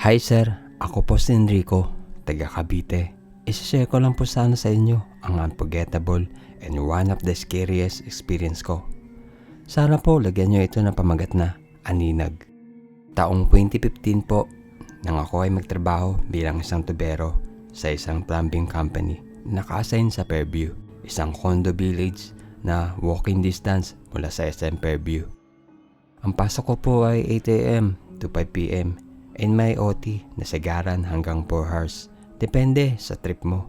Hi sir, ako po si Enrico, taga Cavite. Isishare ko lang po sana sa inyo ang unforgettable and one of the scariest experience ko. Sana po lagyan nyo ito ng pamagat na Aninag. Taong 2015 po, nang ako ay magtrabaho bilang isang tubero sa isang plumbing company na naka-assign sa Fairview, isang condo village na walking distance mula sa SM Fairview. Ang pasok ko po ay 8 a.m. to 5 p.m. and may OT na sagaran hanggang 4 hours. Depende sa trip mo.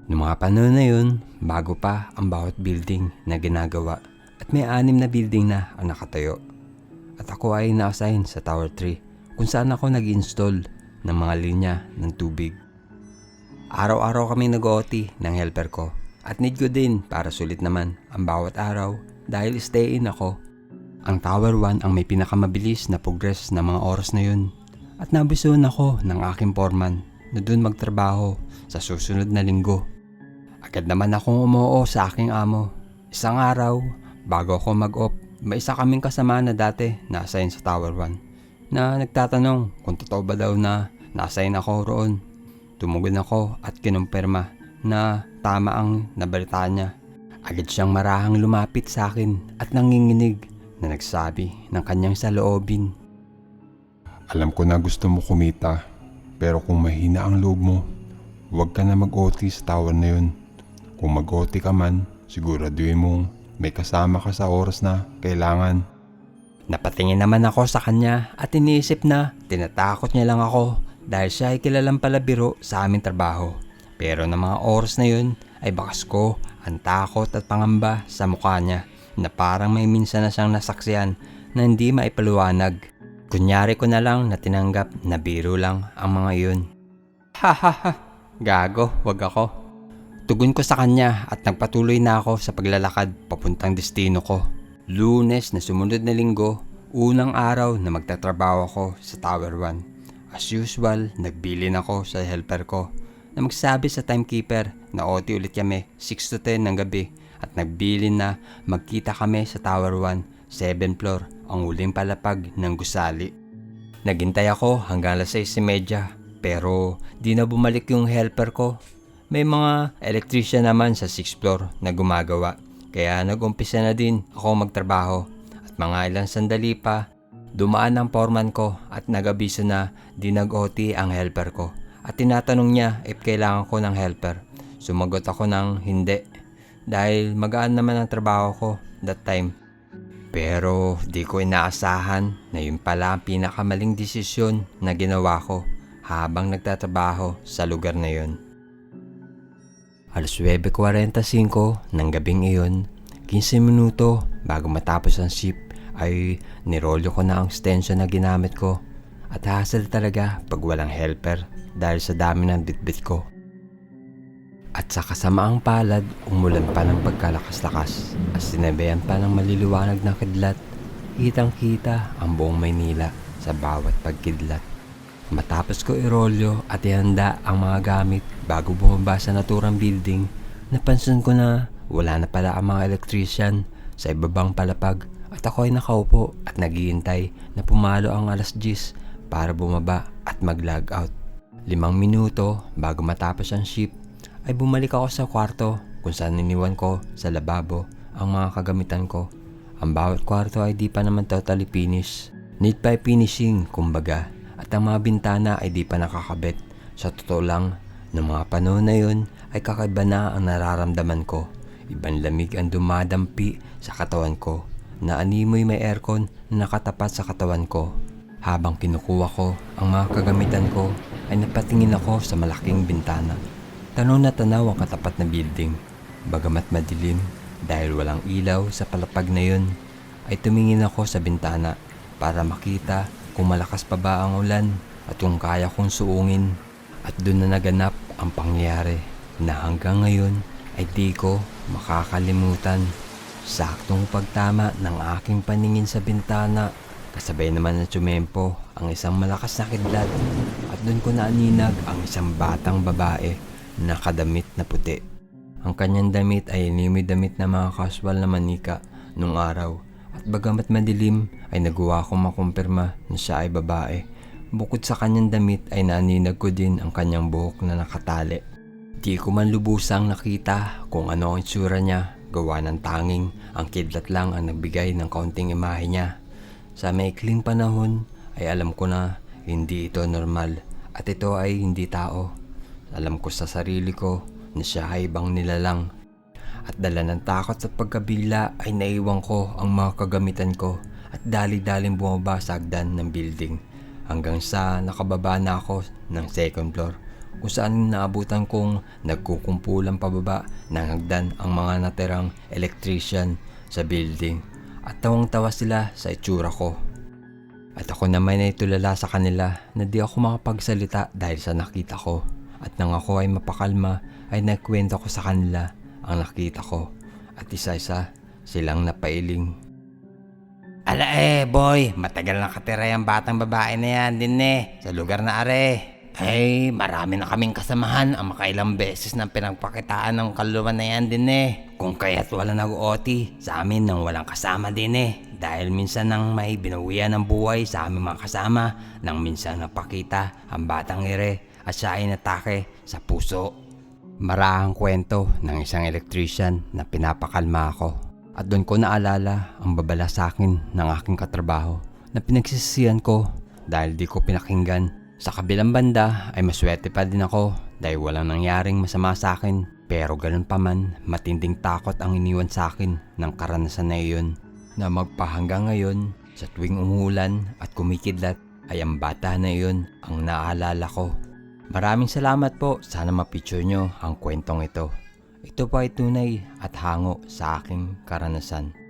Noong mga panahon na yun, bago pa ang bawat building na ginagawa at may 6 na building na ang nakatayo. At ako ay na-assign sa Tower 3 kung saan ako nag-install ng mga linya ng tubig. Araw-araw kami nag-OT ng helper ko at need ko din para sulit naman ang bawat araw dahil stay in ako. Ang Tower 1 ang may pinakamabilis na progress na mga oras na yun. At nabisuhan ako ng aking foreman na doon magtrabaho sa susunod na linggo. Agad naman akong umuo sa aking amo. Isang araw, bago ako mag-off, may isa kaming kasama na dati na-assign sa Tower 1 na nagtatanong kung totoo ba daw na na-assign ako roon. Tumugon ako at kinumpirma na tama ang nabalitaan niya. Agad siyang marahang lumapit sa akin at nanginginig na nagsabi ng kanyang saloobin. Alam ko na gusto mo kumita, pero kung mahina ang loob mo, huwag ka na mag-OT sa tower na yun. Kung mag-OT ka man, siguraduhin mong may kasama ka sa oras na kailangan. Napatingin naman ako sa kanya at iniisip na tinatakot niya lang ako dahil siya ay kilalang palabiro sa aming trabaho. Pero ng mga oras na yun ay bakas ko ang takot at pangamba sa mukha niya na parang may minsan na siyang nasaksihan na hindi maipaliwanag. Kunyari ko na lang na tinanggap na biro lang ang mga yun. Hahaha, gago, wag ako. Tugon ko sa kanya at nagpatuloy na ako sa paglalakad papuntang destino ko. Lunes na sumunod na linggo, unang araw na magtatrabaho ako sa Tower 1. As usual, nagbilin ako sa helper ko na magsabi sa timekeeper na OT ulit kami 6 to 10 ng gabi at nagbilin na magkita kami sa Tower 1, 7th floor, ang huling palapag ng gusali. Naghintay ako hanggang alas 6:30 pero di na bumalik yung helper ko. May mga electrician naman sa 6th floor na gumagawa kaya nag-umpisa na din ako magtrabaho at mga ilang sandali pa dumaan ang foreman ko at nag-abiso na di nag-OT ang helper ko at tinatanong niya if kailangan ko ng helper. Sumagot ako ng hindi dahil magaan naman ang trabaho ko that time. Pero di ko inaasahan na yun pala ang pinakamaling desisyon na ginawa ko habang nagtatrabaho sa lugar na yun. Alas 9:45 ng gabing iyon, 15 minuto bago matapos ang shift ay nirolyo ko na ang extension na ginamit ko at hassle talaga pag walang helper dahil sa dami ng bitbit ko. At sa kasamaang palad, umulan pa ng pagkalakas-lakas at sinabayan pa ng maliliwanag na kidlat. Kitang-kita ang buong Maynila sa bawat pagkidlat. Matapos ko irolyo at ihanda ang mga gamit bago bumaba sa naturang building, napansin ko na wala na pala ang mga electrician sa ibabang palapag at ako ay nakaupo at naghihintay na pumalo ang alas 10 para bumaba at mag-log out. 5 minuto bago matapos ang shift, ay bumalik ako sa kwarto kung saan iniwan ko sa lababo ang mga kagamitan ko. Ang bawat kwarto ay di pa naman totally finish. Need pa finishing kumbaga at ang mga bintana ay di pa nakakabit. Sa totoo lang, noong mga panahon na yun ay kakaiba na ang nararamdaman ko. Ibang lamig ang dumadampi sa katawan ko na animoy may aircon na nakatapat sa katawan ko. Habang kinukuha ko ang mga kagamitan ko ay napatingin ako sa malaking bintana. Tanaw na tanaw ang katapat na building. Bagamat madilim dahil walang ilaw sa palapag na yun, ay tumingin ako sa bintana para makita kung malakas pa ba ang ulan at kung kaya kong suungin. At doon na naganap ang pangyayari na hanggang ngayon ay di ko makakalimutan. Saktong pagtama ng aking paningin sa bintana, kasabay naman ng tsumempo ang isang malakas na kidlat at doon ko naaninag ang isang batang babae nakadamit na puti. Ang kanyang damit ay animoy damit na mga casual na manika nung araw at bagamat madilim ay nagawa akong makumpirma na siya ay babae. Bukod sa kanyang damit ay naninag ko din ang kanyang buhok na nakatali. Di ko man lubusang nakita kung ano ang itsura niya, gawa ng tanging ang kidlat lang ang nagbigay ng kaunting imahe niya. Sa maikling panahon ay alam ko na hindi ito normal at ito ay hindi tao. Alam ko sa sarili ko na siya ay ibang nilalang. At dala ng takot at pagkabigla ay naiwan ko ang mga kagamitan ko at dali-daling bumaba sa hagdan ng building hanggang sa nakababa na ako ng second floor kung saan naabutan kong nagkukumpulan pababa ng hagdan ang mga natirang electrician sa building at tawang-tawa sila sa itsura ko. At ako naman ay tulala sa kanila na di ako makapagsalita dahil sa nakita ko at nang ako ay mapakalma ay nagkwento ko sa kanila ang nakita ko at isa-isa silang napailing. Ala boy, matagal na katira yung batang babae na yan din sa lugar na are. Ay, marami na kaming kasamahan ang makailang beses na pinagpakitaan ng kaluluwa na yan din Kung kaya't wala nag-OT sa amin nang walang kasama din dahil minsan nang may binawian ng buhay sa aming mga kasama nang minsan napakita ang batang ire at siya ay natake sa puso. Marahang kwento ng isang electrician na pinapakalma ako. At doon ko naalala ang babala sa akin ng aking katrabaho na pinagsisisihan ko dahil di ko pinakinggan. Sa kabilang banda ay maswerte pa din ako dahil walang nangyaring masama sa akin. Pero ganun pa man, matinding takot ang iniwan sa akin ng karanasan na iyon na magpahanggang ngayon sa tuwing umuulan at kumikidlat ay ang bata na iyon ang naaalala ko. Maraming salamat po, sana mapicture nyo ang kwentong ito. Ito po ay tunay at hango sa aking karanasan.